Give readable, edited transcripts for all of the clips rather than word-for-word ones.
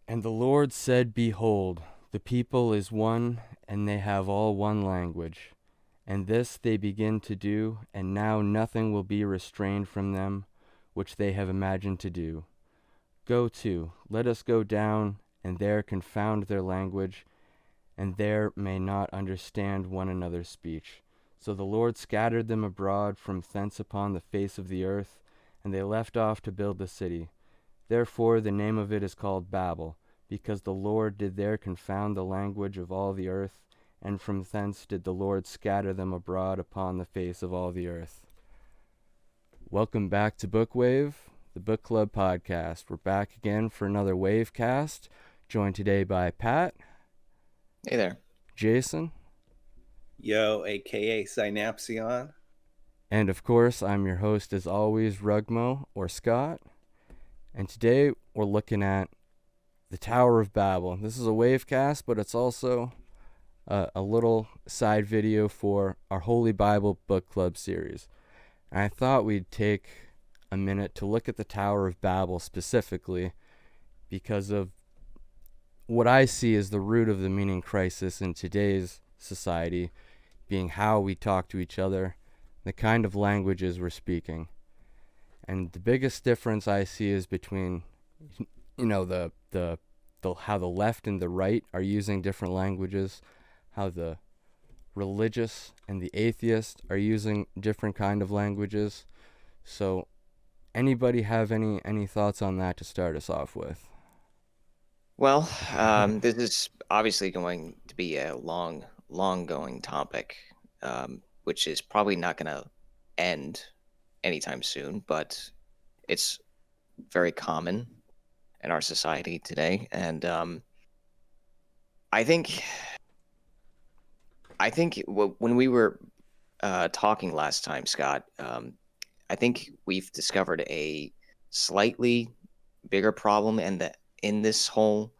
And the Lord said, Behold, the people is one, and they have all one language. And this they begin to do, and now nothing will be restrained from them, which they have imagined to do. Go to, let us go down, and there confound their language, and there may not understand one another's speech. So the Lord scattered them abroad from thence upon the face of the earth, and they left off to build the city. Therefore the name of it is called Babel, because the Lord did there confound the language of all the earth, and from thence did the Lord scatter them abroad upon the face of all the earth. Welcome back to BookWave, the book club podcast. We're back again for another WAVEcast, joined today by Pat. Hey there. Jason. Yo, aka Synapsion. And of course, I'm your host as always, Rugmo, or Scott. And today we're looking at the Tower of Babel. This is a WAVEcast, but it's also a little side video for our Holy Bible Book Club series. And I thought we'd take a minute to look at the Tower of Babel specifically because of what I see as the root of the meaning crisis in today's society, being how we talk to each other, the kind of languages we're speaking. And the biggest difference I see is between, the how the left and the right are using different languages, how the religious and the atheist are using different kind of languages. So, anybody have any thoughts on that to start us off with? Well, this is obviously going to be a long going topic, which is probably not going to end anytime soon, but it's very common in our society today. And I think when we were talking last time, Scott, I think we've discovered a slightly bigger problem in this whole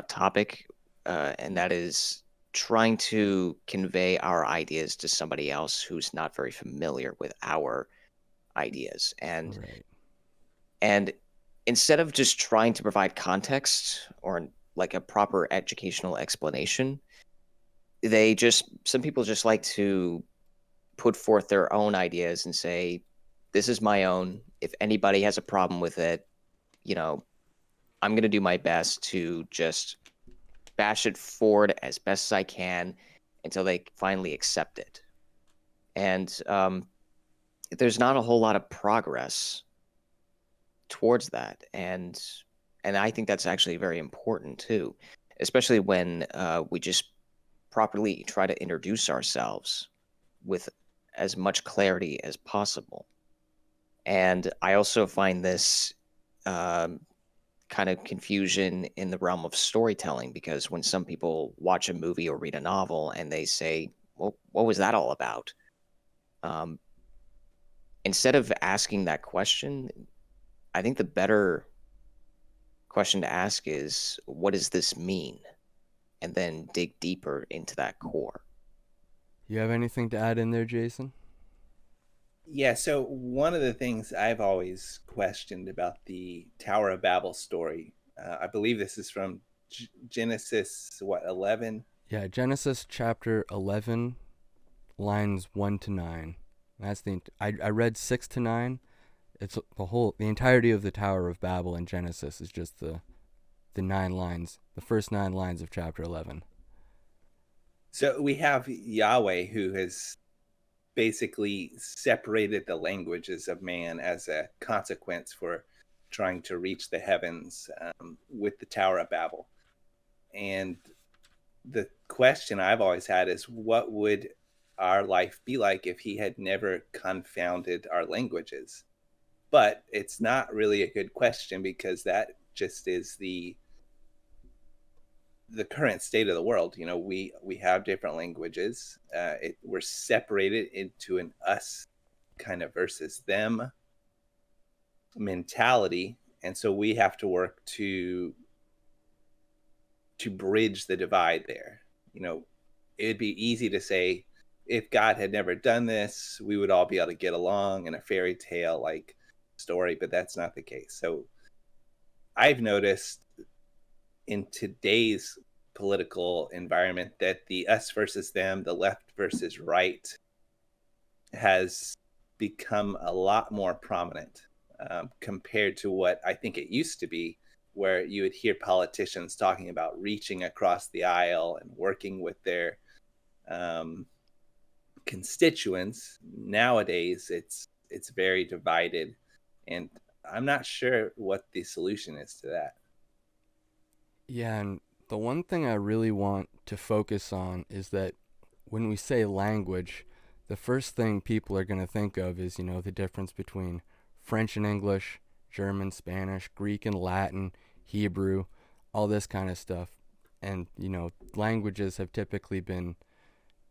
topic, and that is trying to convey our ideas to somebody else who's not very familiar with our ideas. And instead of just trying to provide context or like a proper educational explanation, some people just like to put forth their own ideas and say, this is my own. If anybody has a problem with it, I'm going to do my best to just bash it forward as best as I can until they finally accept it. And there's not a whole lot of progress towards that. And I think that's actually very important too, especially when we just properly try to introduce ourselves with as much clarity as possible. And I also find this kind of confusion in the realm of storytelling, because when some people watch a movie or read a novel and they say, well, what was that all about? Instead of asking that question, I think the better question to ask is, what does this mean? And then dig deeper into that core. You have anything to add in there, Jason? Yeah, so one of the things I've always questioned about the Tower of Babel story, I believe this is from Genesis, 11? Yeah, Genesis chapter 11, lines 1 to 9. That's I read 6 to 9. It's the entirety of the Tower of Babel in Genesis is just the 9 lines, the first 9 lines of chapter 11. So we have Yahweh, who has basically separated the languages of man as a consequence for trying to reach the heavens with the Tower of Babel. And the question I've always had is, what would our life be like if he had never confounded our languages? But it's not really a good question, because that just is the current state of the world. We have different languages. We're separated into an us kind of versus them mentality, and so we have to work to bridge the divide there. It'd be easy to say, if God had never done this, we would all be able to get along in a fairy tale like story, but that's not the case. So I've noticed in today's political environment that the us versus them, the left versus right, has become a lot more prominent compared to what I think it used to be, where you would hear politicians talking about reaching across the aisle and working with their um, constituents. Nowadays, it's very divided, and I'm not sure what the solution is to that. Yeah, and the one thing I really want to focus on is that when we say language, the first thing people are going to think of is, the difference between French and English, German, Spanish, Greek and Latin, Hebrew, all this kind of stuff. And, languages have typically been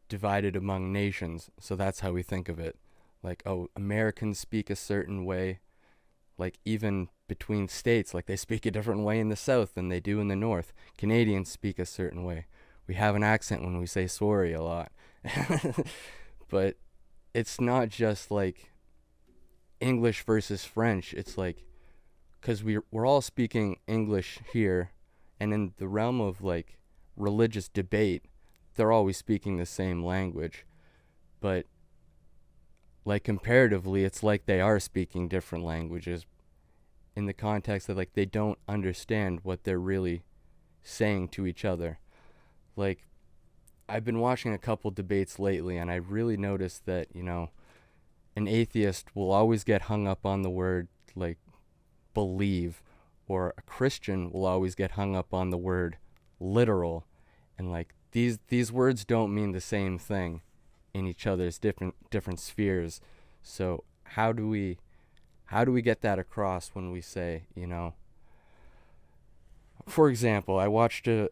divided among nations, so that's how we think of it. Like, oh, Americans speak a certain way, like even between states, like they speak a different way in the South than they do in the North. Canadians speak a certain way. We have an accent when we say sorry a lot. But it's not just like English versus French. It's like, because we're all speaking English here, and in the realm of like religious debate, they're always speaking the same language. But like comparatively, it's like they are speaking different languages in the context that like they don't understand what they're really saying to each other. Like, I've been watching a couple debates lately, and I really noticed that, an atheist will always get hung up on the word like believe, or a Christian will always get hung up on the word literal. And like these words don't mean the same thing in each other's different spheres. So how do we get that across when we say, for example, I watched a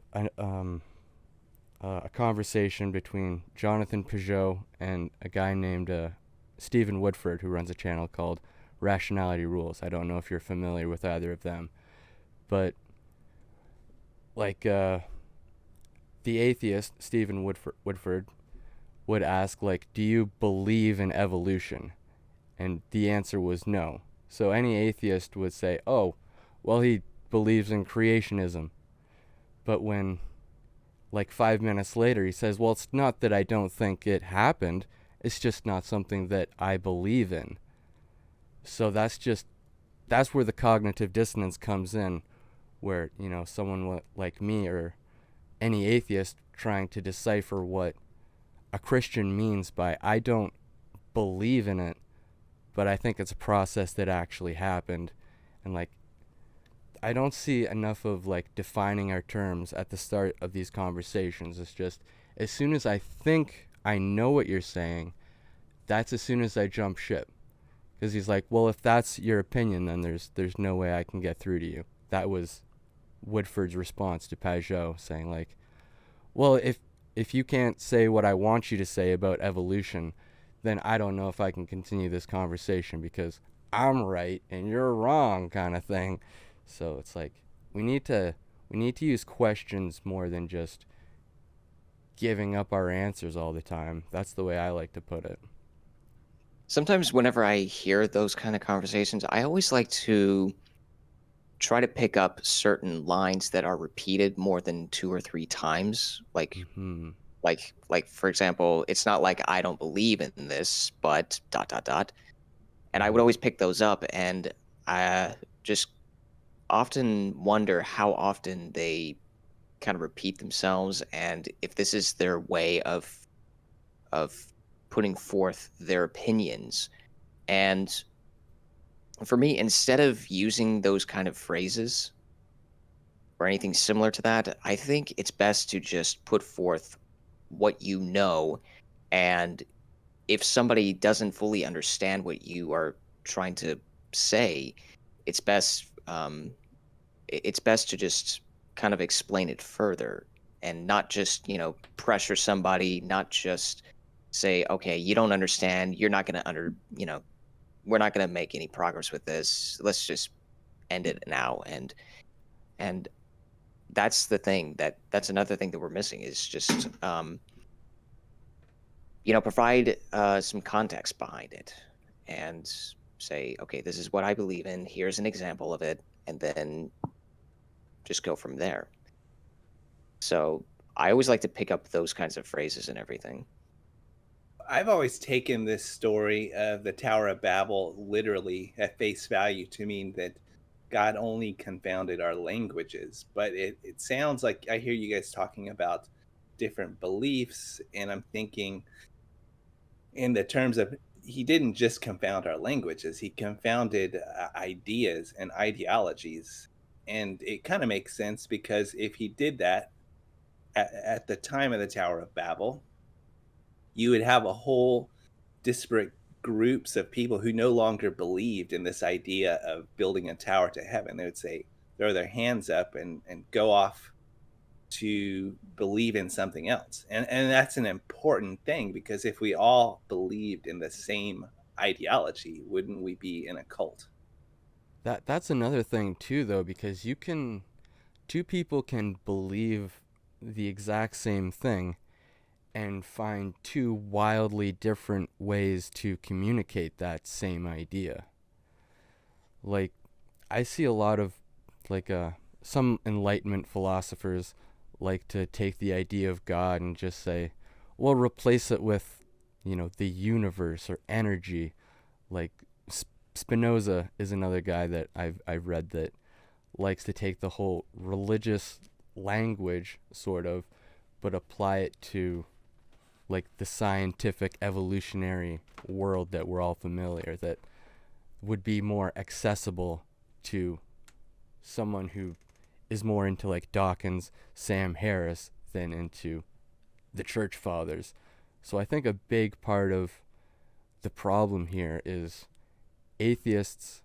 conversation between Jonathan Peugeot and a guy named Stephen Woodford, who runs a channel called Rationality Rules. I don't know if you're familiar with either of them, but like the atheist Stephen Woodford would ask, like, do you believe in evolution? And the answer was no. So any atheist would say, oh, well, he believes in creationism. But when, like 5 minutes later, he says, well, it's not that I don't think it happened. It's just not something that I believe in. So that's where the cognitive dissonance comes in, where, someone like me or any atheist trying to decipher what a Christian means by I don't believe in it, but I think it's a process that actually happened. And like, I don't see enough of like defining our terms at the start of these conversations. It's just, as soon as I think I know what you're saying, that's as soon as I jump ship. Because he's like, well, if that's your opinion, then there's no way I can get through to you. That was Woodford's response to Peugeot, saying like, well, if you can't say what I want you to say about evolution, then I don't know if I can continue this conversation because I'm right and you're wrong, kind of thing. So it's like we need to use questions more than just giving up our answers all the time. That's the way I like to put it. Sometimes whenever I hear those kind of conversations, I always like to try to pick up certain lines that are repeated more than 2 or 3 times. Mm-hmm. Like for example, it's not like I don't believe in this, but ... And I would always pick those up, and I just often wonder how often they kind of repeat themselves, and if this is their way of putting forth their opinions. And for me, instead of using those kind of phrases or anything similar to that, I think it's best to just put forth what you know. And if somebody doesn't fully understand what you are trying to say, it's best to just kind of explain it further, and not just pressure somebody, not just say, okay, you don't understand, you're not going to we're not going to make any progress with this, let's just end it now. And that's the thing, that's another thing that we're missing, is just provide some context behind it, and say, okay, this is what I believe in, here's an example of it, and then just go from there. So I always like to pick up those kinds of phrases and everything. I've always taken this story of the Tower of Babel literally at face value to mean that God only confounded our languages. But it sounds like I hear you guys talking about different beliefs, and I'm thinking in the terms of he didn't just confound our languages, he confounded ideas and ideologies. And it kind of makes sense because if he did that at the time of the Tower of Babel, you would have a whole disparate groups of people who no longer believed in this idea of building a tower to heaven. They would say, throw their hands up and go off to believe in something else. And that's an important thing, because if we all believed in the same ideology, wouldn't we be in a cult? That's another thing too, though, because two people can believe the exact same thing and find two wildly different ways to communicate that same idea. Like, I see a lot of, like, some Enlightenment philosophers like to take the idea of God and just say, well, replace it with, the universe or energy. Like, Spinoza is another guy that I've read that likes to take the whole religious language, sort of, but apply it to, like, the scientific evolutionary world that we're all familiar, that would be more accessible to someone who is more into, like, Dawkins, Sam Harris than into the church fathers. So I think a big part of the problem here is atheists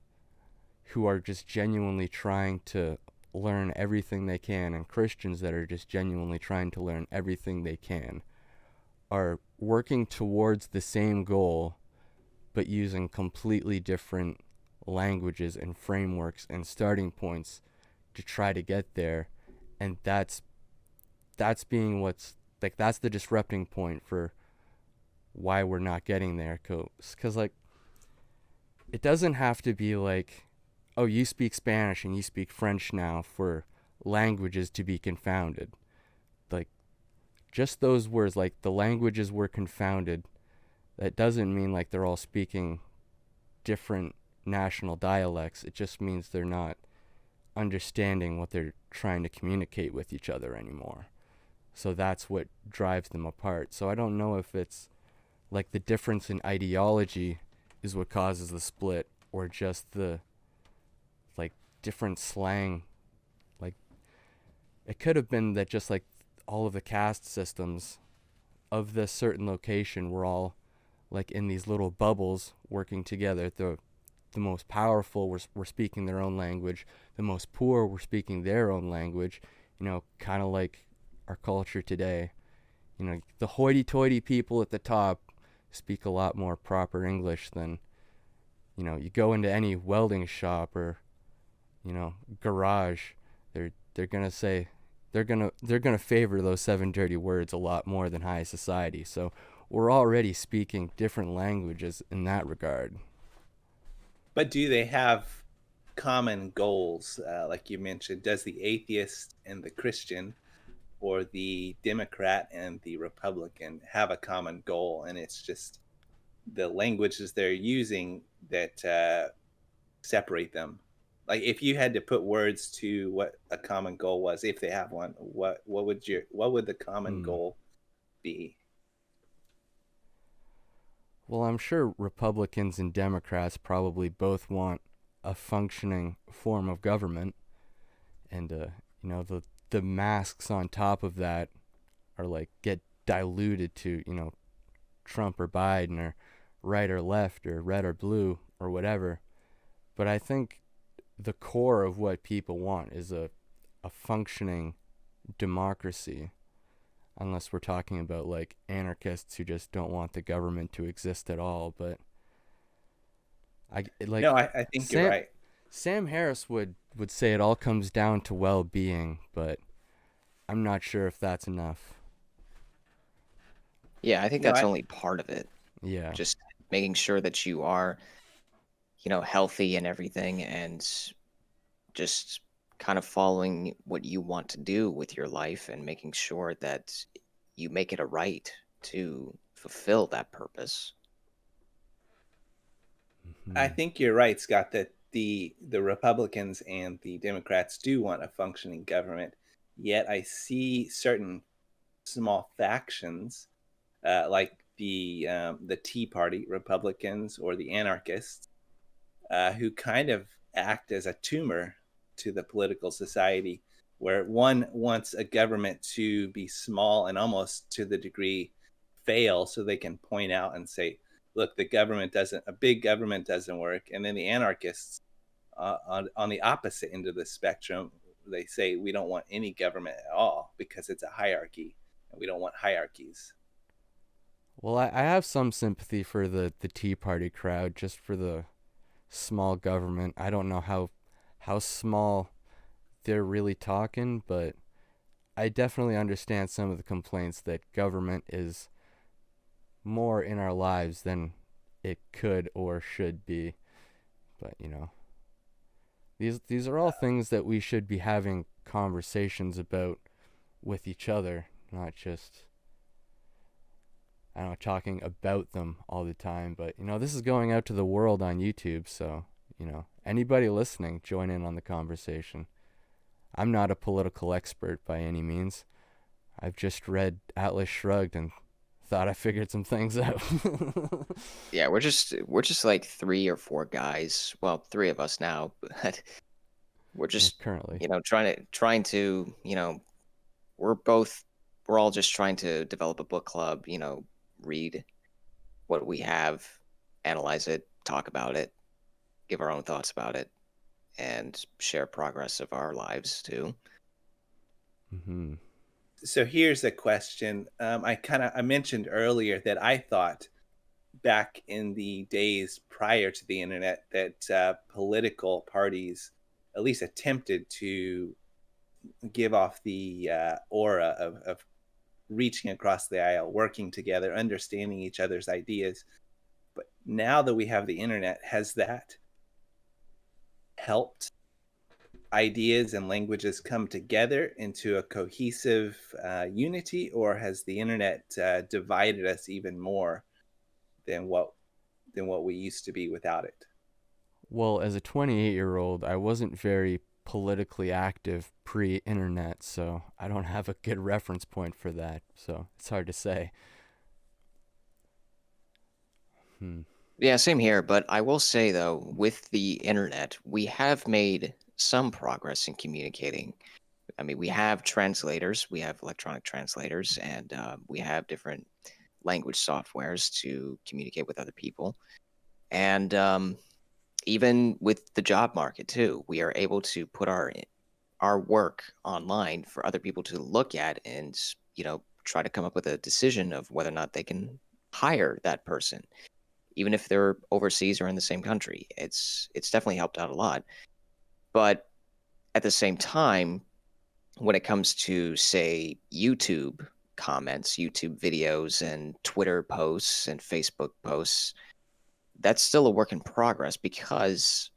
who are just genuinely trying to learn everything they can, and Christians that are just genuinely trying to learn everything they can, are working towards the same goal but using completely different languages and frameworks and starting points to try to get there. And that's being what's, like, that's the disrupting point for why we're not getting there. Because, like, it doesn't have to be like, oh, you speak Spanish and you speak French now for languages to be confounded. Like, just those words, like, the languages were confounded, that doesn't mean like they're all speaking different national dialects. It just means they're not understanding what they're trying to communicate with each other anymore. So that's what drives them apart. So I don't know if it's like the difference in ideology is what causes the split, or just the, like, different slang. Like, it could have been that just, like, all of the caste systems of this certain location were all, like, in these little bubbles working together. The most powerful were speaking their own language. The most poor were speaking their own language. Kind of like our culture today. The hoity-toity people at the top speak a lot more proper English than, you go into any welding shop or, garage. They're gonna say, they're gonna favor those seven dirty words a lot more than high society. So we're already speaking different languages in that regard. But do they have common goals? Like you mentioned, does the atheist and the Christian, or the Democrat and the Republican, have a common goal? And it's just the languages they're using that separate them. Like, if you had to put words to what a common goal was, if they have one, what would the common Hmm. goal be? Well, I'm sure Republicans and Democrats probably both want a functioning form of government, and the masks on top of that are, like, get diluted to, Trump or Biden, or right or left, or red or blue, or whatever. But I think the core of what people want is a functioning democracy, unless we're talking about, like, anarchists who just don't want the government to exist at all. But No, like, I think you're Sam right. Sam Harris would say it all comes down to well-being, but I'm not sure if that's enough. Yeah, I think No, that's I, only part of it. Yeah. Just making sure that you are, healthy and everything, and just kind of following what you want to do with your life and making sure that you make it a right to fulfill that purpose. I Mhm. think you're right, Scott, that the Republicans and the Democrats do want a functioning government. Yet I see certain small factions, like the Tea Party Republicans or the anarchists, who kind of act as a tumor to the political society, where one wants a government to be small and almost to the degree fail so they can point out and say, look, a big government doesn't work. And then the anarchists, on the opposite end of the spectrum, they say we don't want any government at all because it's a hierarchy and we don't want hierarchies. Well, I have some sympathy for the Tea Party crowd, just for the small government. I don't know how small they're really talking, but I definitely understand some of the complaints that government is more in our lives than it could or should be. But these are all things that we should be having conversations about with each other, not just I don't know, talking about them all the time. But this is going out to the world on YouTube, so anybody listening, join in on the conversation. I'm not a political expert by any means. I've just read Atlas Shrugged and thought I figured some things out. Yeah, we're just like 3 or 4 guys. Well, 3 of us now, but we're just Currently. trying to we're all just trying to develop a book club. Read what we have, analyze it, talk about it, give our own thoughts about it, and share progress of our lives too. Mm-hmm. So here's a question. I mentioned earlier that I thought back in the days prior to the internet that political parties at least attempted to give off the aura of reaching across the aisle, working together, understanding each other's ideas. But now that we have the internet, has that helped ideas and languages come together into a cohesive unity, or has the internet divided us even more than what we used to be without it? Well, as a 28-year-old, I wasn't very politically active pre-internet, so I don't have a good reference point for that. So it's hard to say. Hmm. Yeah, same here. But I will say though, with the internet, we have made some progress in communicating. I mean, we have translators, we have electronic translators, and we have different language softwares to communicate with other people. And even with the job market too, we are able to put our work online for other people to look at and try to come up with a decision of whether or not they can hire that person, even if they're overseas or in the same country. It's definitely helped out a lot. But at the same time, when it comes to, say, YouTube comments, YouTube videos, and Twitter posts and Facebook posts, that's still a work in progress because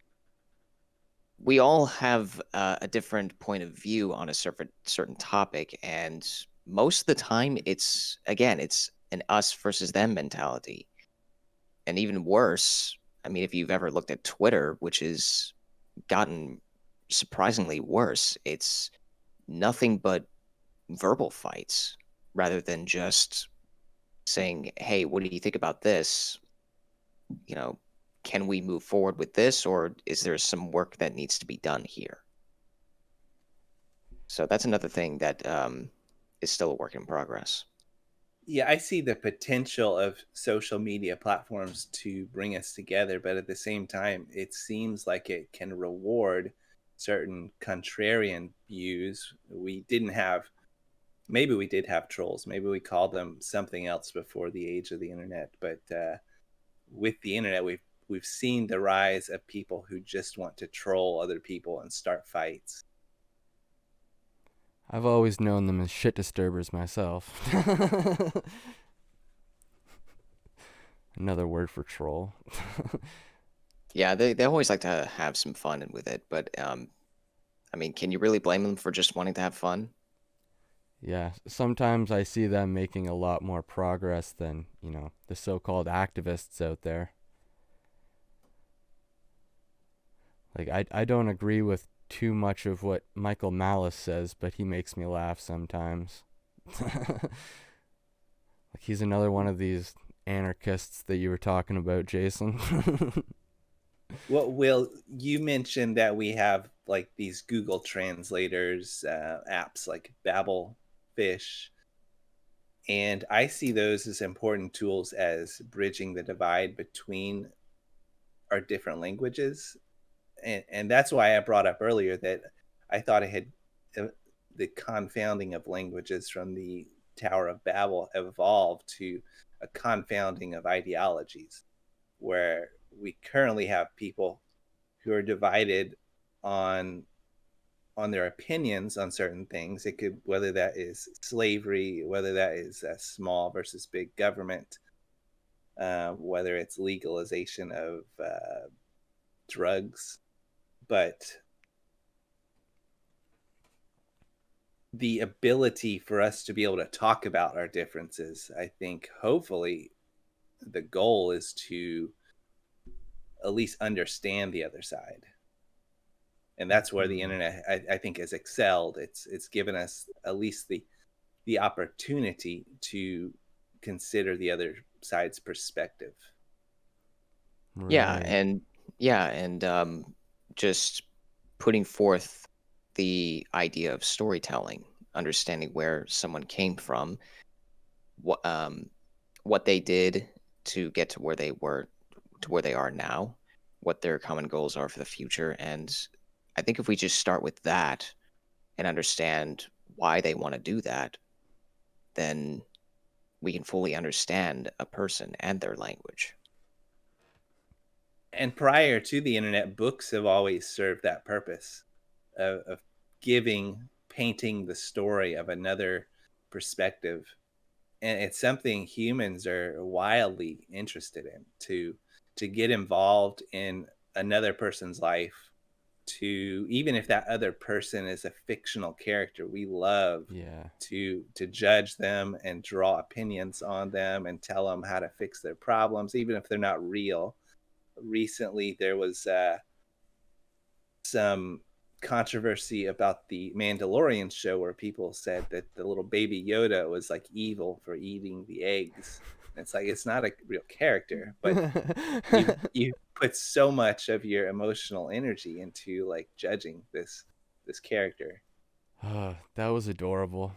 we all have a different point of view on a certain topic. And most of the time, it's an us versus them mentality. And even worse, I mean, if you've ever looked at Twitter, which has gotten surprisingly worse, it's nothing but verbal fights rather than just saying, hey, what do you think about this? You know, can we move forward with this, or is there some work that needs to be done here? So that's another thing that is still a work in progress. Yeah, I see the potential of social media platforms to bring us together, but at the same time, it seems like it can reward certain contrarian views. Maybe we did have trolls. Maybe we called them something else before the age of the internet. But with the internet, we've seen the rise of people who just want to troll other people and start fights. I've always known them as shit disturbers myself. Another word for troll. Yeah, they always like to have some fun with it, but I mean, can you really blame them for just wanting to have fun? Yeah, sometimes I see them making a lot more progress than, the so-called activists out there. Like, I don't agree with too much of what Michael Malice says, but he makes me laugh sometimes. Like, he's another one of these anarchists that you were talking about, Jason. Well, Will, you mentioned that we have like these Google translators apps like Babel, Fish, and I see those as important tools as bridging the divide between our different languages. And that's why I brought up earlier that I thought it had the confounding of languages from the Tower of Babel evolved to a confounding of ideologies, where we currently have people who are divided on their opinions on certain things. It could, whether that is slavery, whether that is small versus big government, whether it's legalization of drugs, but the ability for us to be able to talk about our differences, I think hopefully the goal is to at least understand the other side. And that's where the internet, I think, has excelled. It's given us at least the opportunity to consider the other side's perspective. Yeah, Right. and just putting forth the idea of storytelling, understanding where someone came from, what they did to get to where they were, to where they are now, what their common goals are for the future. And I think if we just start with that and understand why they want to do that, then we can fully understand a person and their language. And prior to the internet, books have always served that purpose of painting the story of another perspective. And it's something humans are wildly interested in, to get involved in another person's life, to, even if that other person is a fictional character, we love Yeah. to judge them and draw opinions on them and tell them how to fix their problems, even if they're not real. Recently there was some controversy about the Mandalorian show where people said that the little baby Yoda was like evil for eating the eggs. And it's like, it's not a real character, but you put so much of your emotional energy into like judging this character. That was adorable.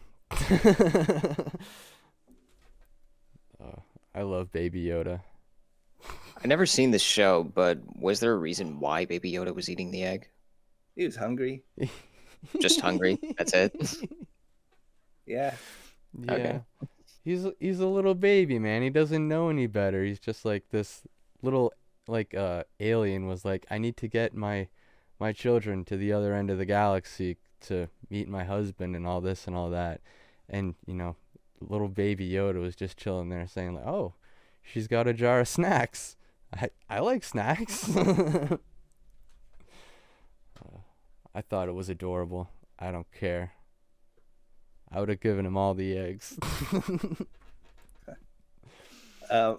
I love Baby Yoda. I never seen this show, but was there a reason why Baby Yoda was eating the egg? He was hungry. Just hungry. That's it. Yeah. Yeah. Okay. He's a little baby, man. He doesn't know any better. He's just like this little alien was like, I need to get my children to the other end of the galaxy to meet my husband and all this and all that. And, little baby Yoda was just chilling there saying like, "Oh, she's got a jar of snacks. I like snacks." I thought it was adorable. I don't care. I would have given him all the eggs. I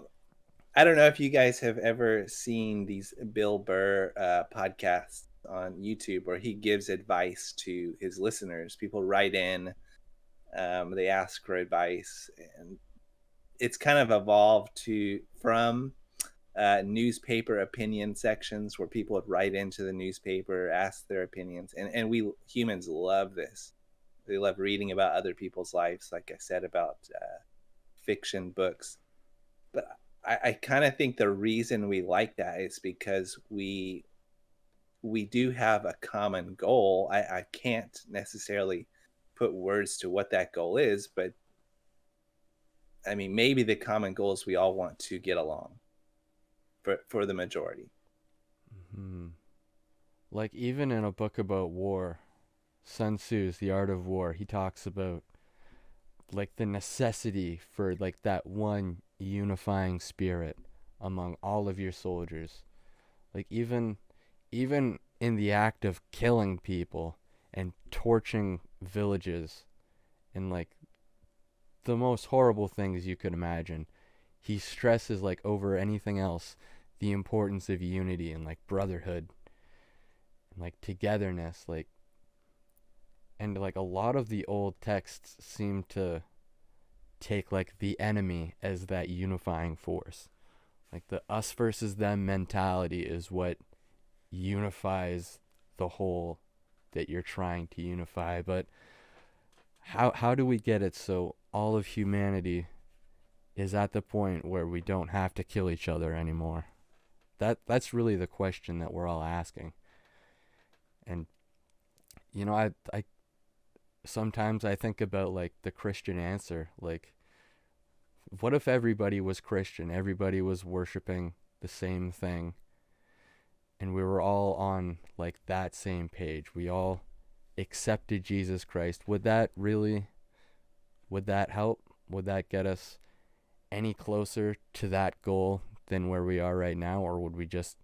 don't know if you guys have ever seen these Bill Burr podcasts on YouTube where he gives advice to his listeners. People write in, they ask for advice, and it's kind of evolved from newspaper opinion sections where people would write into the newspaper, ask their opinions, and we humans love this. They love reading about other people's lives, like I said, about fiction books. But I kind of think the reason we like that is because we do have a common goal. I can't necessarily put words to what that goal is, but I mean, maybe the common goal is we all want to get along for the majority. Mm-hmm. Like, even in a book about war, Sun Tzu's The Art of War, he talks about like the necessity for like that one unifying spirit among all of your soldiers. Like, even in the act of killing people, and torching villages and like the most horrible things you could imagine. He stresses like over anything else the importance of unity and like brotherhood and like togetherness, like, and like a lot of the old texts seem to take like the enemy as that unifying force. Like the us versus them mentality is what unifies the whole that you're trying to unify. But how do we get it so all of humanity is at the point where we don't have to kill each other anymore? That's really the question that we're all asking. And you know, I sometimes I think about like the Christian answer. Like, what if everybody was Christian? Everybody was worshiping the same thing, and we were all on like that same page. We all accepted Jesus Christ. Would that help? Would that get us any closer to that goal than where we are right now, or would we just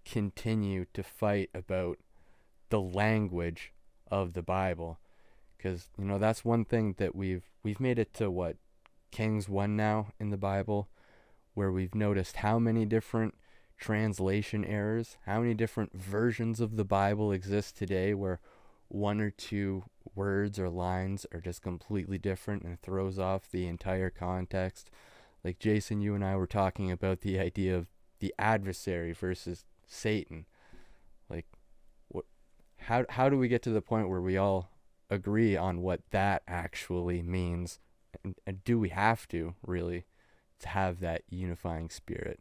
continue to fight about the language of the Bible? Because you know that's one thing that we've made it to what, Kings 1 now in the Bible, where we've noticed how many different translation errors, how many different versions of the Bible exist today, where one or two words or lines are just completely different and throws off the entire context. Like Jason, you and I were talking about the idea of the adversary versus Satan. Like, how do we get to the point where we all agree on what that actually means? And do we have to really to have that unifying spirit?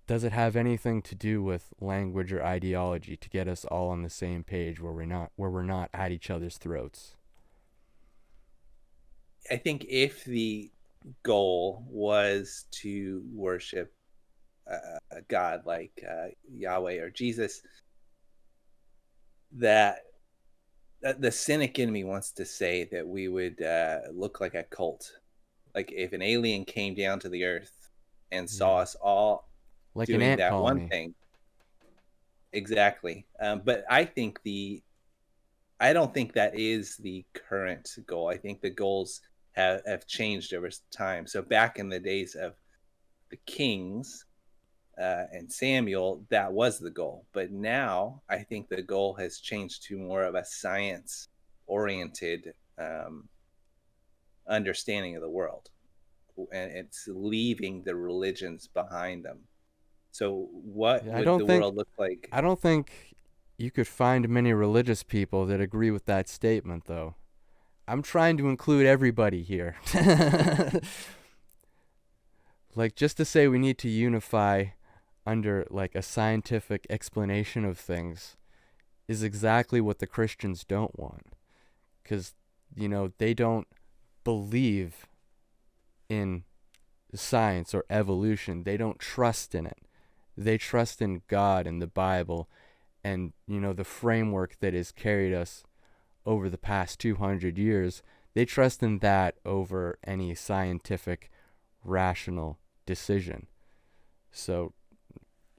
Does it have anything to do with language or ideology to get us all on the same page where we're not at each other's throats? I think if the goal was to worship a God like Yahweh or Jesus, that the cynic in me wants to say that we would look like a cult. Like if an alien came down to the earth and saw us all Like an doing ant that one colony. thing. Exactly. But I don't think that is the current goal. I think the goals have changed over time. So back in the days of the kings and Samuel, that was the goal. But now I think the goal has changed to more of a science-oriented understanding of the world. And it's leaving the religions behind them. So what would the world look like? I don't think you could find many religious people that agree with that statement, though. I'm trying to include everybody here. Like, just to say we need to unify under like a scientific explanation of things is exactly what the Christians don't want. Because, you know, they don't believe in science or evolution. They don't trust in it. They trust in God and the Bible and, you know, the framework that has carried us over the past 200 years. They trust in that over any scientific, rational decision. So,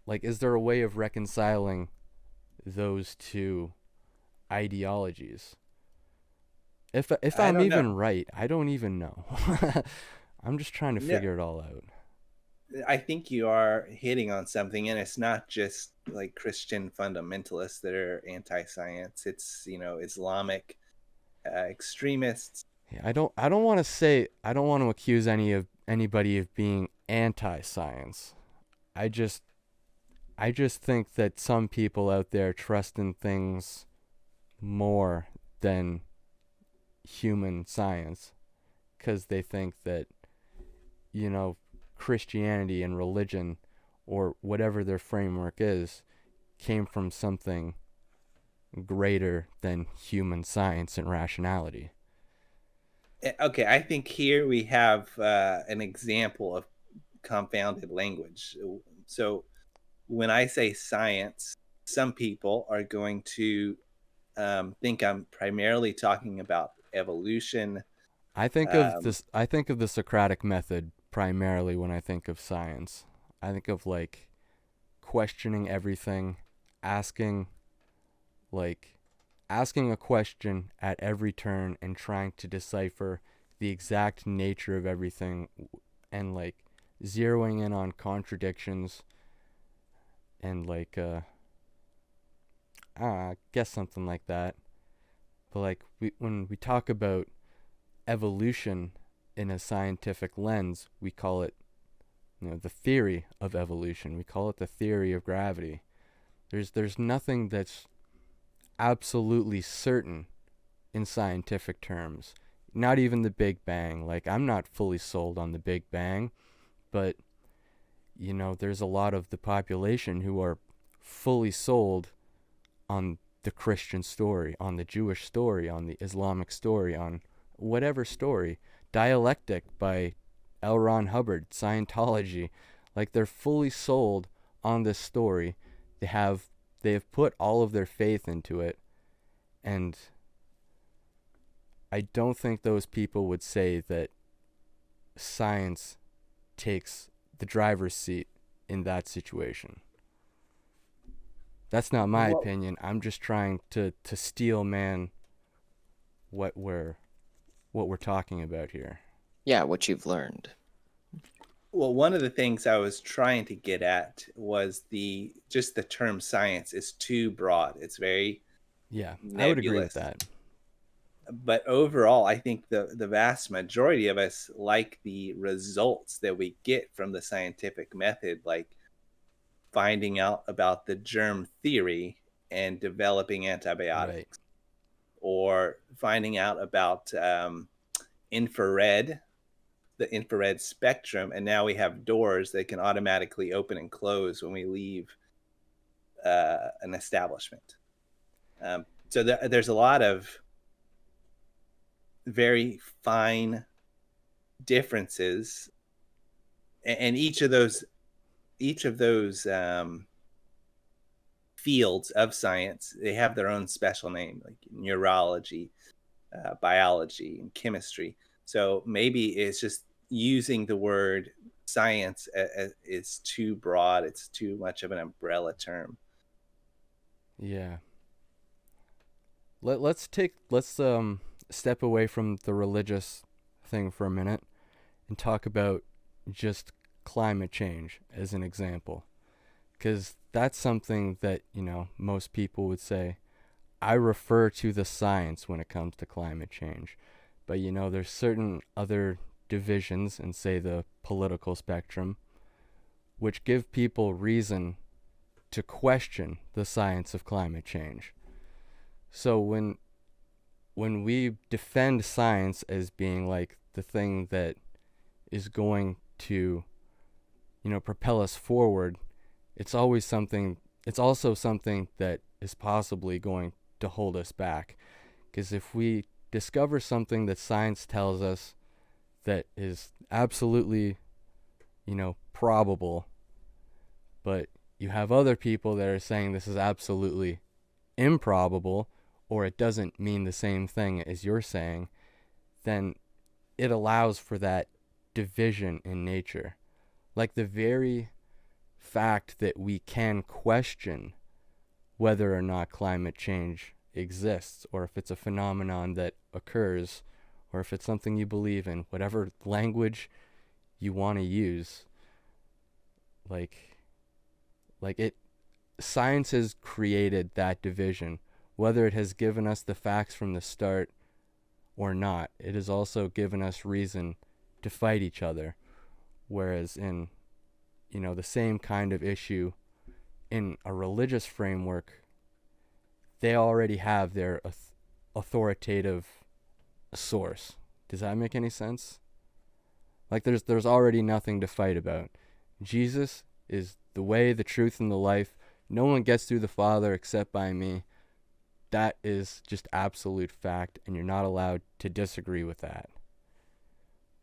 like, is there a way of reconciling those two ideologies? If I'm even right, I don't even know. I'm just trying to figure it all out. I think you are hitting on something, and it's not just like Christian fundamentalists that are anti-science. It's, you know, Islamic extremists. Yeah, I don't want to accuse anybody of being anti-science. I just think that some people out there trust in things more than human science because they think that, you know, Christianity and religion or whatever their framework is came from something greater than human science and rationality. Okay, I think here we have an example of confounded language. So when I say science, some people are going to think I'm primarily talking about evolution. I think of the Socratic method primarily when I think of science. I think of like questioning everything, asking asking a question at every turn and trying to decipher the exact nature of everything, and like zeroing in on contradictions, and like I guess something like that. But like when we talk about evolution in a scientific lens, we call it, the theory of evolution. We call it the theory of gravity. There's nothing that's absolutely certain in scientific terms. Not even the Big Bang. Like, I'm not fully sold on the Big Bang, but there's a lot of the population who are fully sold on the Christian story, on the Jewish story, on the Islamic story, on whatever story. Dialectic by L. Ron Hubbard, Scientology. Like, they're fully sold on this story. They have put all of their faith into it, and I don't think those people would say that science takes the driver's seat in that situation. That's not my opinion. I'm just trying to steel man what we're talking about here. Yeah, what you've learned. Well, one of the things I was trying to get at was just the term science is too broad. It's very nebulous. I would agree with that. But overall, I think the vast majority of us like the results that we get from the scientific method, like finding out about the germ theory and developing antibiotics, right, or finding out about the infrared spectrum, and now we have doors that can automatically open and close when we leave an establishment. So there's a lot of very fine differences, and each of those fields of science, they have their own special name, like neurology, biology, and chemistry. So maybe it's just using the word science is too broad. It's too much of an umbrella term. Yeah. Let's step away from the religious thing for a minute and talk about just climate change as an example, because that's something that most people would say, I refer to the science when it comes to climate change. But there's certain other divisions in, say, the political spectrum, which give people reason to question the science of climate change. So when we defend science as being like the thing that is going to propel us forward, it's also something that is possibly going to hold us back. Because if we discover something that science tells us that is absolutely probable, but you have other people that are saying this is absolutely improbable, or it doesn't mean the same thing as you're saying, then it allows for that division in nature. Like the very fact that we can question whether or not climate change exists, or if it's a phenomenon that occurs, or if it's something you believe in, whatever language you want to use, science has created that division. Whether it has given us the facts from the start or not, it has also given us reason to fight each other. Whereas in the same kind of issue in a religious framework, they already have their authoritative source. Does that make any sense? Like there's already nothing to fight about. Jesus is the way, the truth, and the life. No one gets through the Father except by me. That is just absolute fact, and you're not allowed to disagree with that.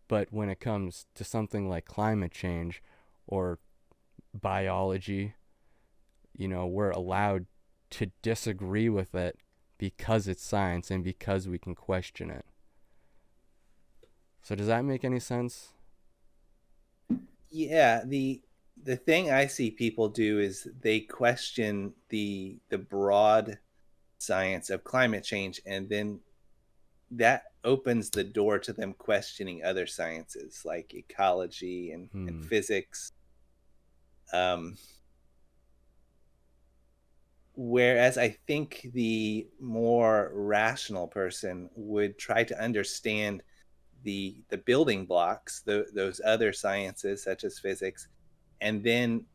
But when it comes to something like climate change or biology, we're allowed to disagree with it because it's science and because we can question it. So does that make any sense? Yeah, the thing I see people do is they question the broad science of climate change, and then that opens the door to them questioning other sciences like ecology and physics. Um, whereas I think the more rational person would try to understand the building blocks, those other sciences such as physics, and then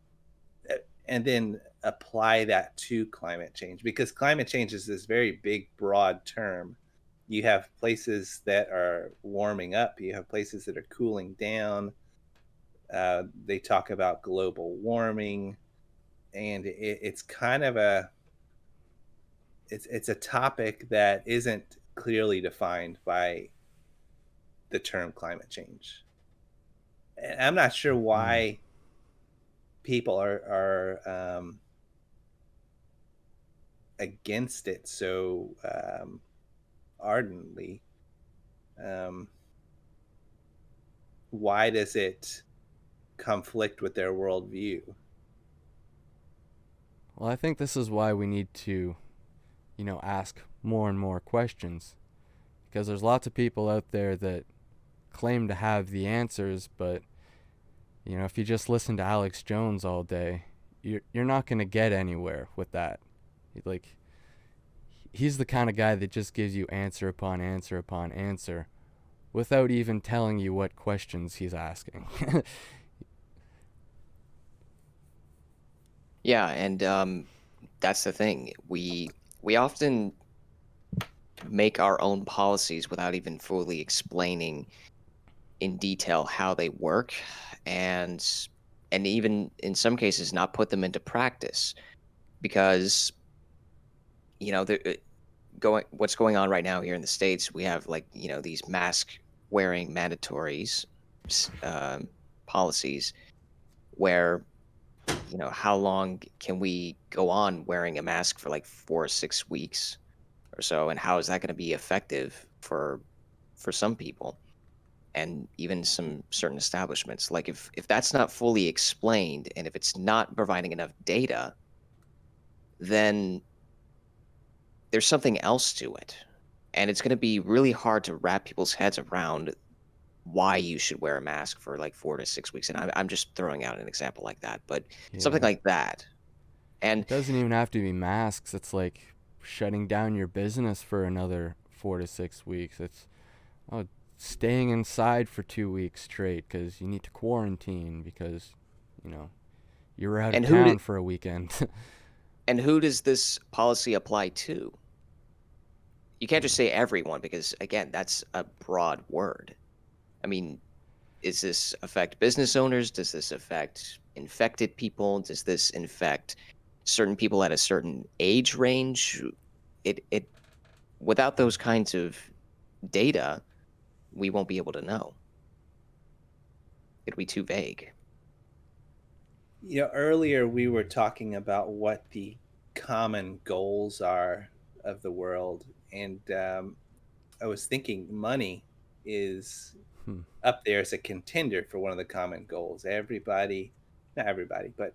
apply that to climate change, because climate change is this very big broad term. You have places that are warming up, you have places that are cooling down. They talk about global warming, and it's kind of it's a topic that isn't clearly defined by the term climate change. And I'm not sure why people are against it so ardently. Why does it conflict with their worldview? Well, I think this is why we need to, ask more and more questions. Because there's lots of people out there that claim to have the answers, but, if you just listen to Alex Jones all day, you're not going to get anywhere with that. Like, he's the kind of guy that just gives you answer upon answer upon answer without even telling you what questions he's asking. Yeah, and that's the thing. We often make our own policies without even fully explaining in detail how they work, and even in some cases not put them into practice, because what's going on right now here in the States, we have these mask wearing mandatories, policies, where how long can we go on wearing a mask for like 4 or 6 weeks or so, and how is that going to be effective for some people and even some certain establishments? Like, if that's not fully explained, and if it's not providing enough data, then there's something else to it, and it's going to be really hard to wrap people's heads around why you should wear a mask for like 4 to 6 weeks. And I'm just throwing out an example like that, but something Yeah. like that. And It doesn't even have to be masks. It's like shutting down your business for another 4 to 6 weeks. It's staying inside for 2 weeks straight because you need to quarantine because, you're out of and who town for a weekend. and who does this policy apply to? You can't just say everyone, because again, that's a broad word. I mean, does this affect business owners? Does this affect infected people? Does this infect certain people at a certain age range? It without those kinds of data, we won't be able to know. It'll be too vague. Earlier we were talking about what the common goals are of the world, and I was thinking money is up there as a contender for one of the common goals. Not everybody, but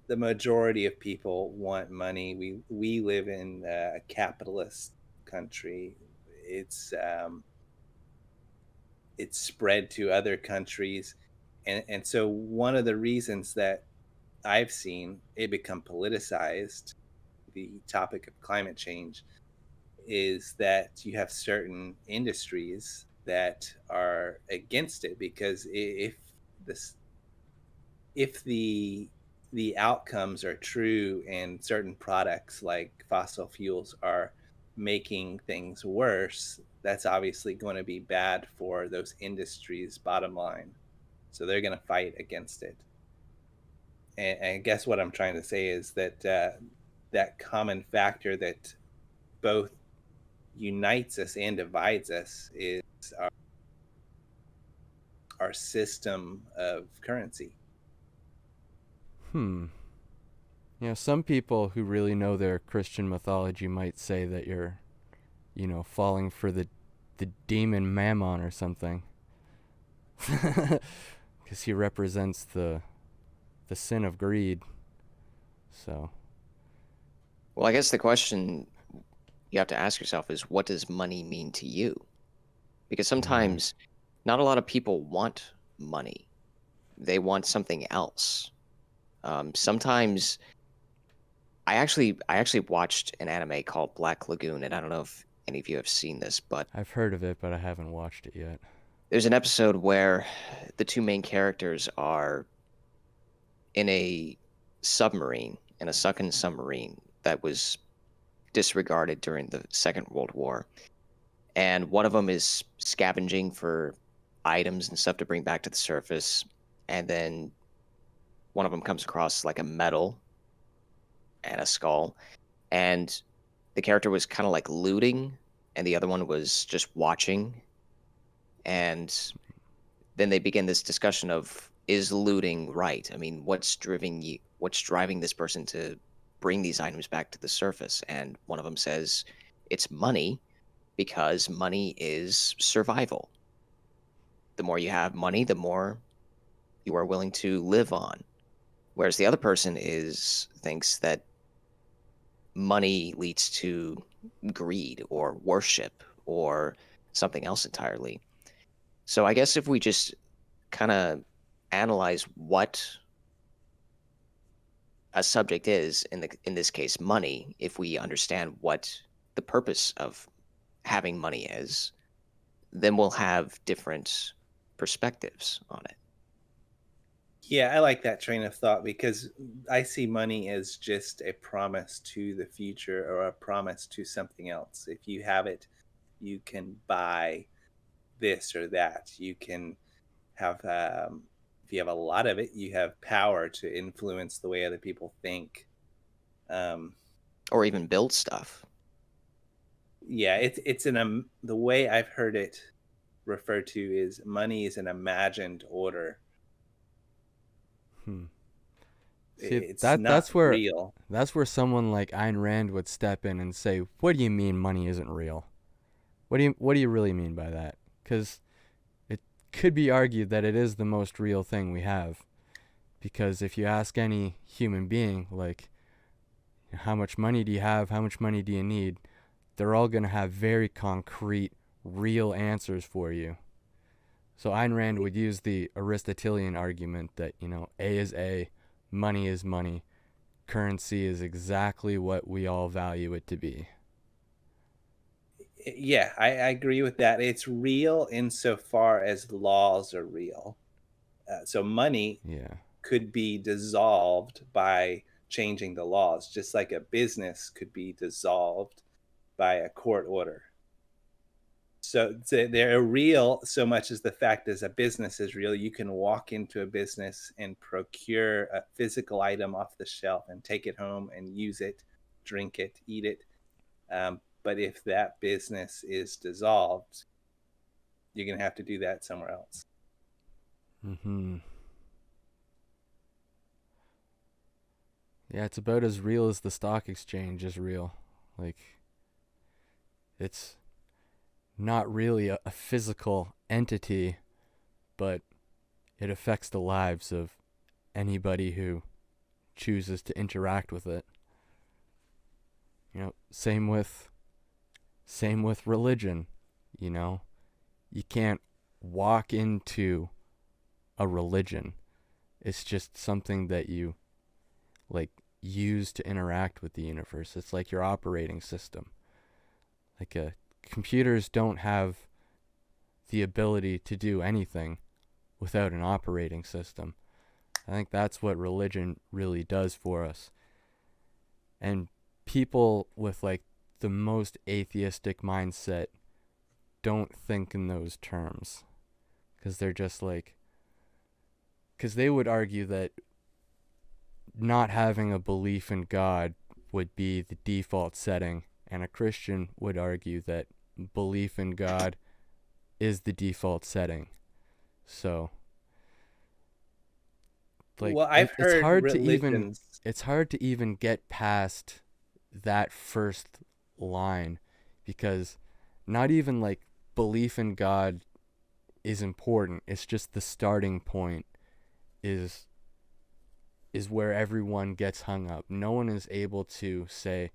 the majority of people want money. We live in a capitalist country. It's spread to other countries, and so one of the reasons that I've seen it become politicized, the topic of climate change, is that you have certain industries that are against it, because this if the outcomes are true and certain products like fossil fuels are making things worse, that's obviously going to be bad for those industries' bottom line. So they're going to fight against it. And I guess what I'm trying to say is that that common factor that both unites us and divides us is our system of currency. Some people who really know their Christian mythology might say that you're, falling for the demon Mammon or something. Because he represents the sin of greed. So. Well, I guess the question you have to ask yourself is, what does money mean to you? Because sometimes not a lot of people want money. They want something else. Sometimes I actually watched an anime called Black Lagoon, and I don't know if any of you have seen this, but I've heard of it, but I haven't watched it yet. there's an episode where the two main characters are in a submarine, in a sunken submarine that was disregarded during the Second World War. And one of them is scavenging for items and stuff to bring back to the surface. And then one of them comes across like a medal and a skull. And the character was kind of like looting, and the other one was just watching. And then they begin this discussion of, is looting right? I mean, what's driving this person to bring these items back to the surface? And one of them says it's money, because money is survival. The more you have money, the more you are willing to live on. Whereas the other person thinks that money leads to greed or worship or something else entirely. So I guess if we just kind of analyze what a subject is, in this case money, if we understand what the purpose of having money is, then we'll have different perspectives on it. Yeah, I like that train of thought because I see money as just a promise to the future or a promise to something else. If you have it, you can buy this or that. You can have, if you have a lot of it, you have power to influence the way other people think. Or even build stuff. Yeah, it's the way I've heard it referred to is money is an imagined order. See, It's that's not where real. that's where someone like Ayn Rand would step in and say, "What do you mean money isn't real? What do you really mean by that?" Because it could be argued that it is the most real thing we have. Because if you ask any human being, like, how much money do you have? How much money do you need? They're all going to have very concrete, real answers for you. So Ayn Rand would use the Aristotelian argument that, A is A, money is money, currency is exactly what we all value it to be. Yeah, I agree with that. It's real insofar as laws are real. So money could be dissolved by changing the laws, just like a business could be dissolved by a court order. So they're real so much as the fact as a business is real. You can walk into a business and procure a physical item off the shelf and take it home and use it, drink it, eat it. But if that business is dissolved, you're going to have to do that somewhere else. Mm-hmm. Yeah, it's about as real as the stock exchange is real. Like, it's not really a physical entity, but it affects the lives of anybody who chooses to interact with it. Same with religion. You can't walk into a religion. It's just something that you use to interact with the universe. It's like your operating system. Computers don't have the ability to do anything without an operating system. I think that's what religion really does for us. And people with the most atheistic mindset don't think in those terms, because they're just because they would argue that not having a belief in God would be the default setting, and a Christian would argue that belief in God is the default setting. So well, I've heard it's hard to even get past that first line, because not even belief in God is important. It's just the starting point is where everyone gets hung up. No one is able to say,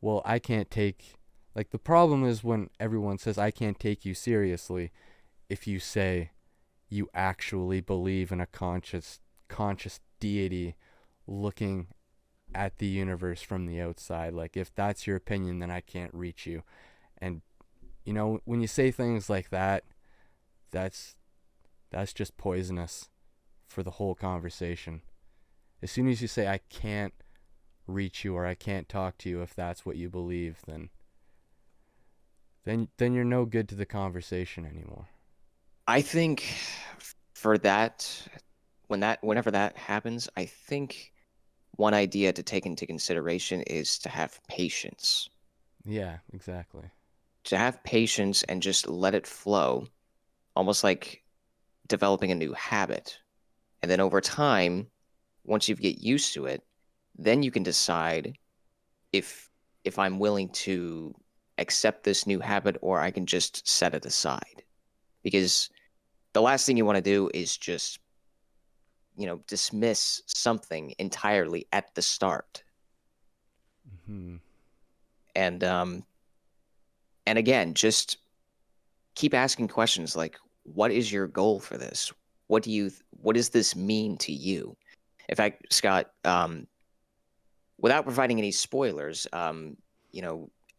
well, I can't take Like, the problem is when everyone says, I can't take you seriously, if you say you actually believe in a conscious deity looking at the universe from the outside. Like, if that's your opinion, then I can't reach you. And, when you say things like that, that's just poisonous for the whole conversation. As soon as you say, I can't reach you or I can't talk to you, if that's what you believe, then you're no good to the conversation anymore. I think for that, whenever that happens, I think one idea to take into consideration is to have patience. Yeah, exactly. To have patience and just let it flow, almost like developing a new habit. And then over time, once you get used to it, then you can decide if I'm willing to accept this new habit or I can just set it aside. Because the last thing you want to do is just, dismiss something entirely at the start. Hmm. And again, just keep asking questions like, what is your goal for this? What does this mean to you? In fact, Scott, without providing any spoilers,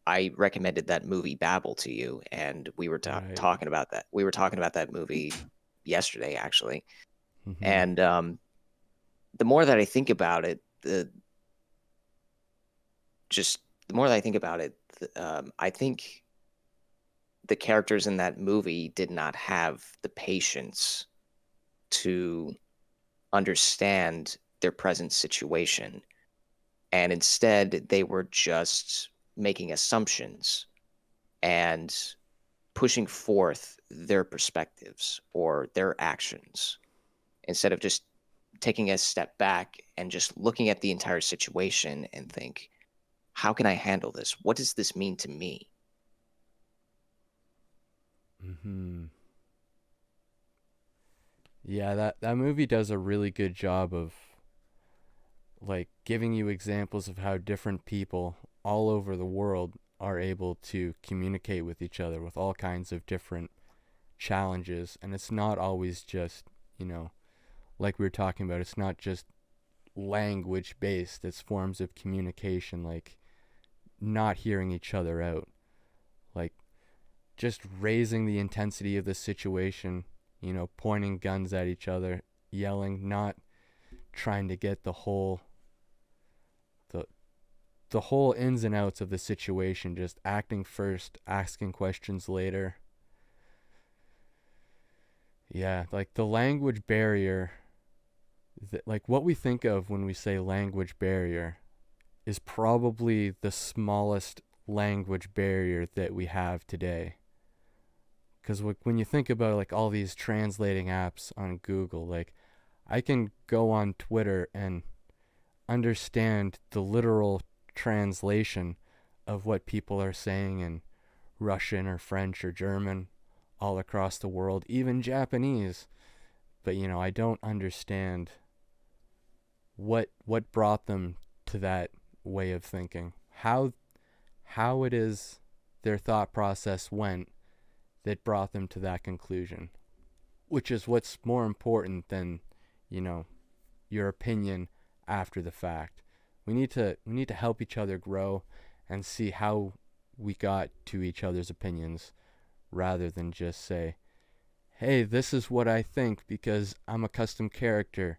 I recommended that movie Babel to you, and we were Right. talking about that. We were talking about that movie yesterday, actually. Hmm. And the more that I think about it, the more that I think about it, I think the characters in that movie did not have the patience to understand their present situation. And instead, they were just making assumptions and pushing forth their perspectives or their actions instead of just taking a step back and just looking at the entire situation and think, how can I handle this? What does this mean to me? Hmm. Yeah, that movie does a really good job of like giving you examples of how different people all over the world are able to communicate with each other with all kinds of different challenges. And it's not always just, like we were talking about, it's not just language based, it's forms of communication, like not hearing each other out, like just raising the intensity of the situation, pointing guns at each other, yelling, not trying to get the the whole ins and outs of the situation, just acting first, asking questions later. Yeah, like the language barrier, like what we think of when we say language barrier is probably the smallest language barrier that we have today. Because when you think about like all these translating apps on Google, like I can go on Twitter and understand the literal translation of what people are saying in Russian or French or German all across the world, even Japanese. But I don't understand what brought them to that way of thinking. How it is their thought process went that brought them to that conclusion, which is what's more important than, you know, your opinion after the fact. We need to help each other grow and see how we got to each other's opinions rather than just say, "Hey, this is what I think because I'm a custom character.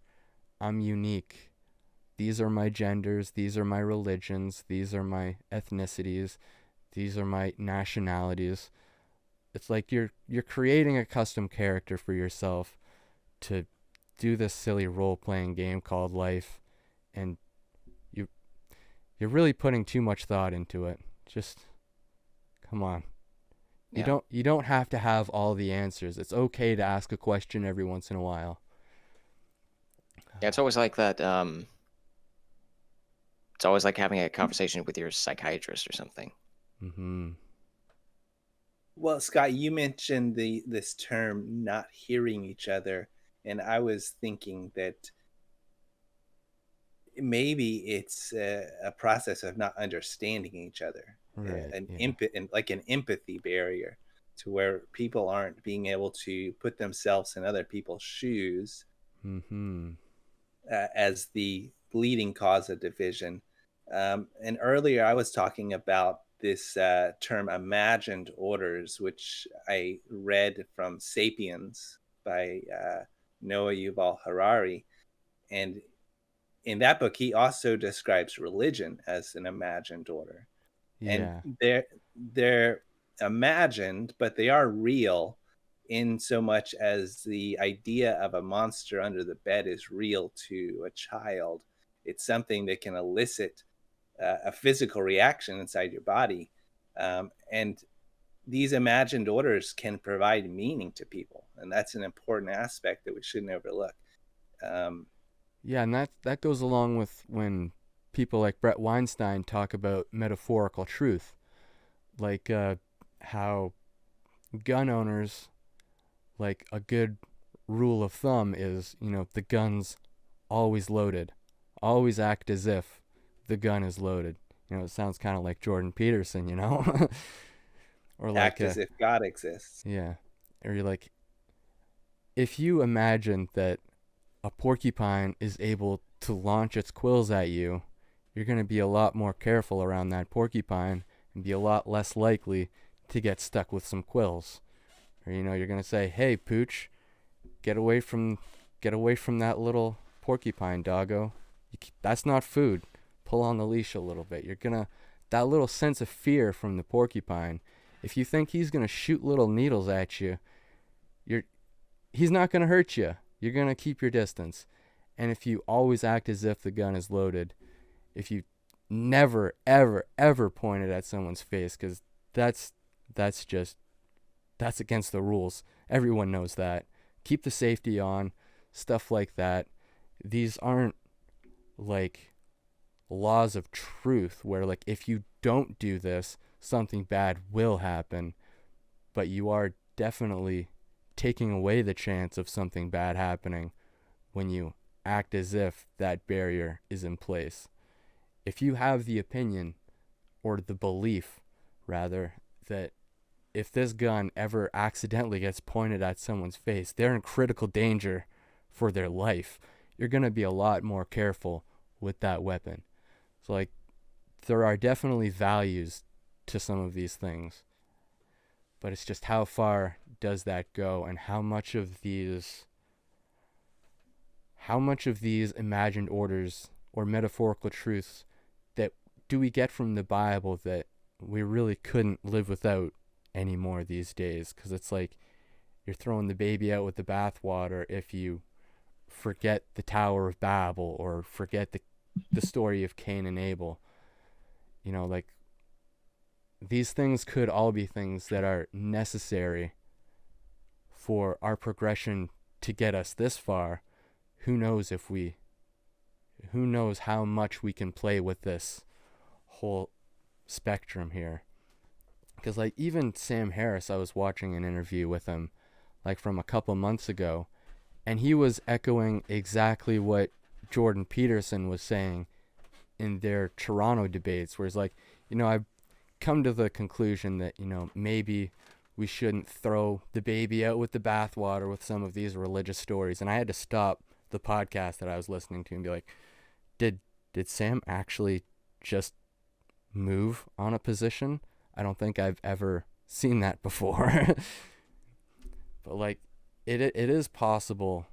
I'm unique. These are my genders, these are my religions, these are my ethnicities, these are my nationalities." It's like you're creating a custom character for yourself to do this silly role-playing game called life, and you you're really putting too much thought into it. Just come on. You Yeah. don't have to have all the answers. It's okay to ask a question every once in a while. Yeah, it's always like that. It's always like having a conversation with your psychiatrist or something. Mhm. Well, Scott, you mentioned this term "not hearing each other," and I was thinking that maybe it's a process of not understanding each other. Right. an Yeah. like an empathy barrier, to where people aren't being able to put themselves in other people's shoes Mm-hmm. as the leading cause of division. And earlier I was talking about this term imagined orders, which I read from Sapiens by Noah Yuval Harari. And in that book, he also describes religion as an imagined order. And Yeah. they're imagined, but they are real, in so much as the idea of a monster under the bed is real to a child. It's something that can elicit a physical reaction inside your body. And these imagined orders can provide meaning to people. And that's an important aspect that we shouldn't overlook. Um, Yeah, and that goes along with when people like Brett Weinstein talk about metaphorical truth, like how gun owners, like a good rule of thumb is, the gun's always loaded. Always act as if the gun is loaded. It sounds kind of like Jordan Peterson, or like Act as if God exists. yeah, or you're like, if you imagine that a porcupine is able to launch its quills at you, you're going to be a lot more careful around that porcupine and be a lot less likely to get stuck with some quills. Or you're going to say, "Hey, Pooch, get away from that little porcupine, doggo. That's not food. Pull on the leash a little bit." You're going to that little sense of fear from the porcupine. If you think he's going to shoot little needles at you, he's not going to hurt you. You're going to keep your distance. And if you always act as if the gun is loaded, if you never, ever, ever point it at someone's face, because that's against the rules. Everyone knows that. Keep the safety on, stuff like that. These aren't like laws of truth where, like, if you don't do this, something bad will happen. But you are definitely taking away the chance of something bad happening when you act as if that barrier is in place. If you have the opinion, or the belief, rather, that if this gun ever accidentally gets pointed at someone's face, they're in critical danger for their life, you're going to be a lot more careful with that weapon. So, like, there are definitely values to some of these things. But it's just how far does that go, and how much of these imagined orders or metaphorical truths that do we get from the Bible that we really couldn't live without anymore these days? Because it's like you're throwing the baby out with the bathwater if you forget the Tower of Babel or forget the story of Cain and Abel. Like, these things could all be things that are necessary for our progression to get us this far. Who knows how much we can play with this whole spectrum here. Because, like, even Sam Harris, I was watching an interview with him, like, from a couple months ago, and he was echoing exactly what Jordan Peterson was saying in their Toronto debates, where it's like, I've come to the conclusion that, maybe we shouldn't throw the baby out with the bathwater with some of these religious stories. And I had to stop the podcast that I was listening to and be like, did Sam actually just move on a position? I don't think I've ever seen that before. But, like, it is possible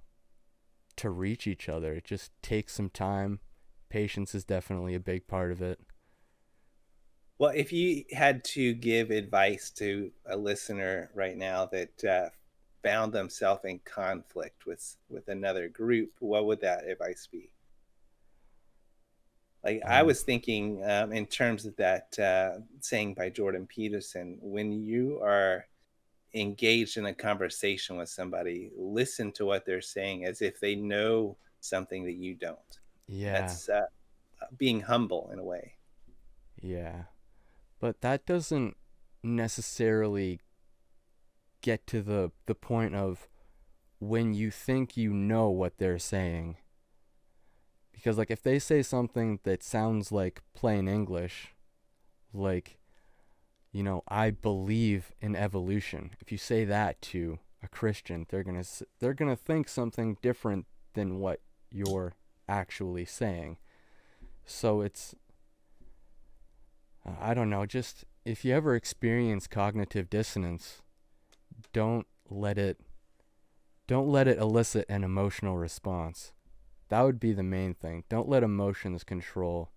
to reach each other. It just takes some time. Patience is definitely a big part of it. Well, if you had to give advice to a listener right now that found themselves in conflict with another group, what would that advice be? Like, I was thinking in terms of that saying by Jordan Peterson, when you are engaged in a conversation with somebody, listen to what they're saying as if they know something that you don't. Yeah. That's being humble in a way. Yeah. But that doesn't necessarily get to the point of when you think you know what they're saying. Because, like, if they say something that sounds like plain English, like, I believe in evolution. If you say that to a Christian, they're gonna think something different than what you're actually saying. So it's, I don't know, just if you ever experience cognitive dissonance, don't let it don't let it elicit an emotional response. That would be the main thing. Don't let emotions control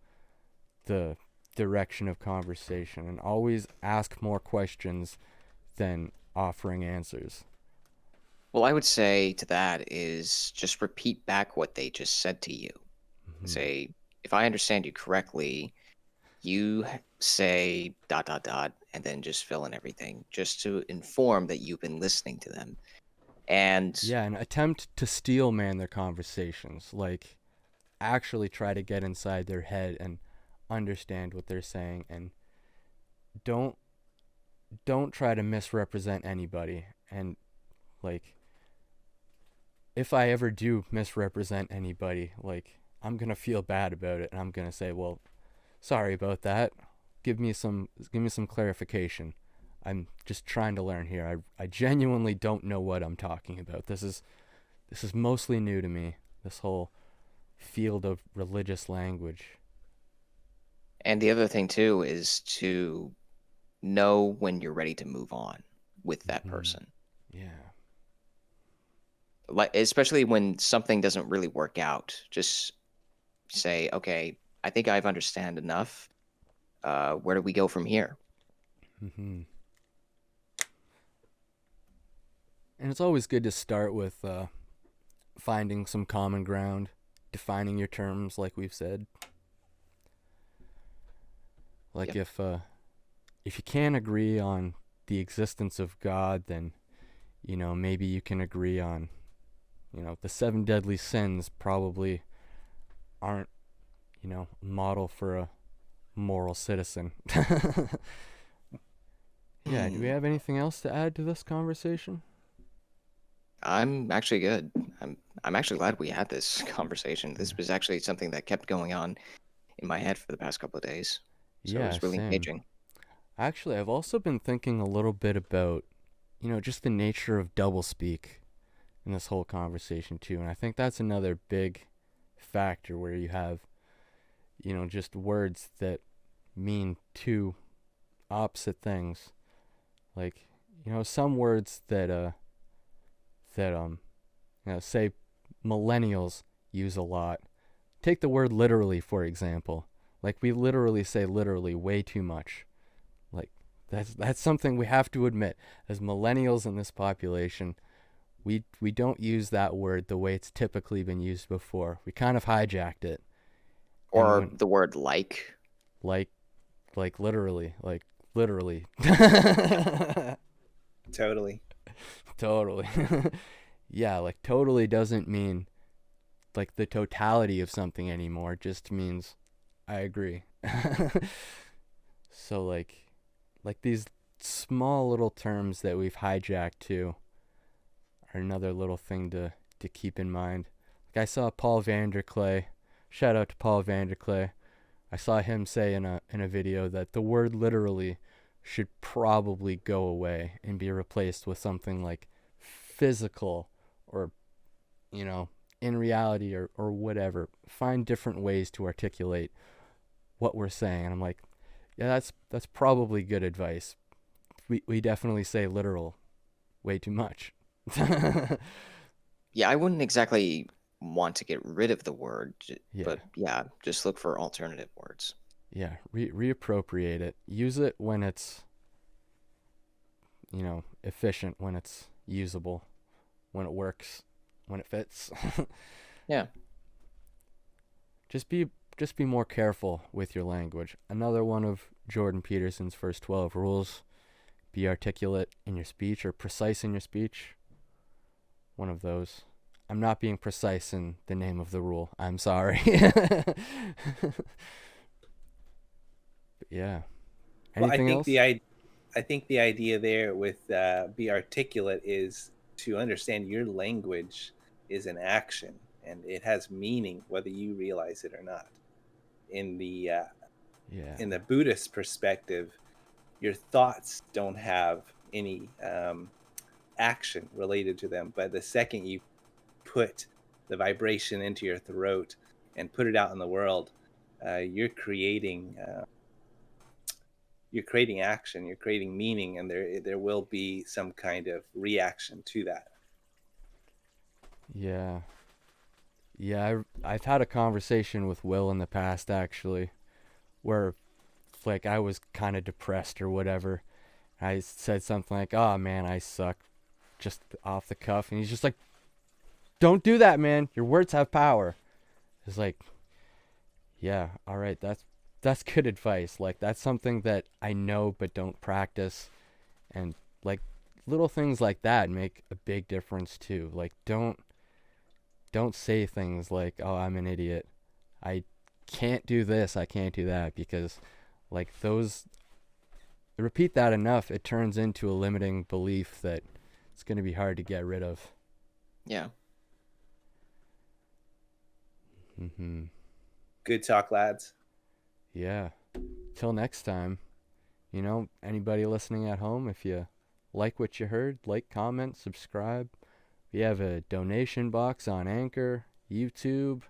the direction of conversation, and always ask more questions than offering answers. Well, I would say to that is just repeat back what they just said to you. Say, if I understand you correctly, you say ... and then just fill in everything just to inform that you've been listening to them. And Yeah, and attempt to steel man their conversations. Like, actually try to get inside their head and understand what they're saying, and don't try to misrepresent anybody. And like, if I ever do misrepresent anybody, like, I'm gonna feel bad about it, and I'm gonna say, well, sorry about that. Give me some clarification. I'm just trying to learn here. I genuinely don't know what I'm talking about. This is mostly new to me. This whole field of religious language. the other thing too is to know when you're ready to move on with that person. Yeah. Like, especially when something doesn't really work out, just say, okay, I think I've understand enough. Where do we go from here? And it's always good to start with finding some common ground, defining your terms, like we've said. Like, Yep. if you can't agree on the existence of God, then maybe you can agree on the 7 deadly sins probably aren't a model for a moral citizen. Yeah, do we have anything else to add to this conversation? I'm actually good. I'm actually glad we had this conversation. This was actually something that kept going on in my head for the past couple of days. So it Yeah, was really same. engaging. Actually, I've also been thinking a little bit about, just the nature of doublespeak in this whole conversation too. And I think that's another big factor where you have, just words that mean two opposite things. Like, some words that say millennials use a lot. Take the word literally, for example. Like, we literally say literally way too much. Like, that's something we have to admit. As millennials in this population, we don't use that word the way it's typically been used before. We kind of hijacked it. Or the word like. Like literally. Totally. Totally. Yeah, like, totally doesn't mean like the totality of something anymore. It just means I agree. So like these small little terms that we've hijacked too are another little thing to keep in mind. Like, I saw Paul Vanderklay. Shout out to Paul Vanderklay. I saw him say in a video that the word literally should probably go away and be replaced with something like physical, or in reality, or whatever. Find different ways to articulate what we're saying. And I'm like, yeah, that's probably good advice. We definitely say literal way too much. Yeah, I wouldn't exactly want to get rid of the word, Yeah. but yeah, just look for alternative words. Yeah, reappropriate it. Use it when it's efficient, when it's usable, when it works, when it fits. Yeah. Just be more careful with your language. Another one of Jordan Peterson's first 12 rules: be articulate in your speech, or precise in your speech. One of those. I'm not being precise in the name of the rule. I'm sorry. But yeah. Anything else? I think the idea there with be articulate is to understand your language is an action, and it has meaning whether you realize it or not. In the Yeah. in the Buddhist perspective, your thoughts don't have any action related to them, but the second you put the vibration into your throat and put it out in the world, you're creating action, you're creating meaning, and there will be some kind of reaction to that. Yeah. Yeah, I've had a conversation with Will in the past, actually, where, like, I was kind of depressed or whatever. I said something like, "Oh man, I suck," just off the cuff, and he's just like, "Don't do that, man. Your words have power." It's like, yeah, all right, that's good advice. Like, that's something that I know but don't practice, and like little things like that make a big difference too. Like, don't say things like, "Oh, I'm an idiot. I can't do this. I can't do that," because like those repeat that enough, it turns into a limiting belief that it's going to be hard to get rid of. Yeah. Mhm. Good talk, lads. Yeah. Till next time. Anybody listening at home, if you like what you heard, like, comment, subscribe. We have a donation box on Anchor, YouTube,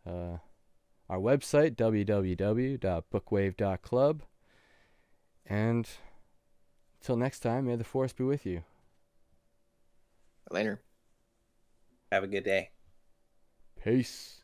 our website, www.bookwave.club. And till next time, may the force be with you. Later. Have a good day. Peace.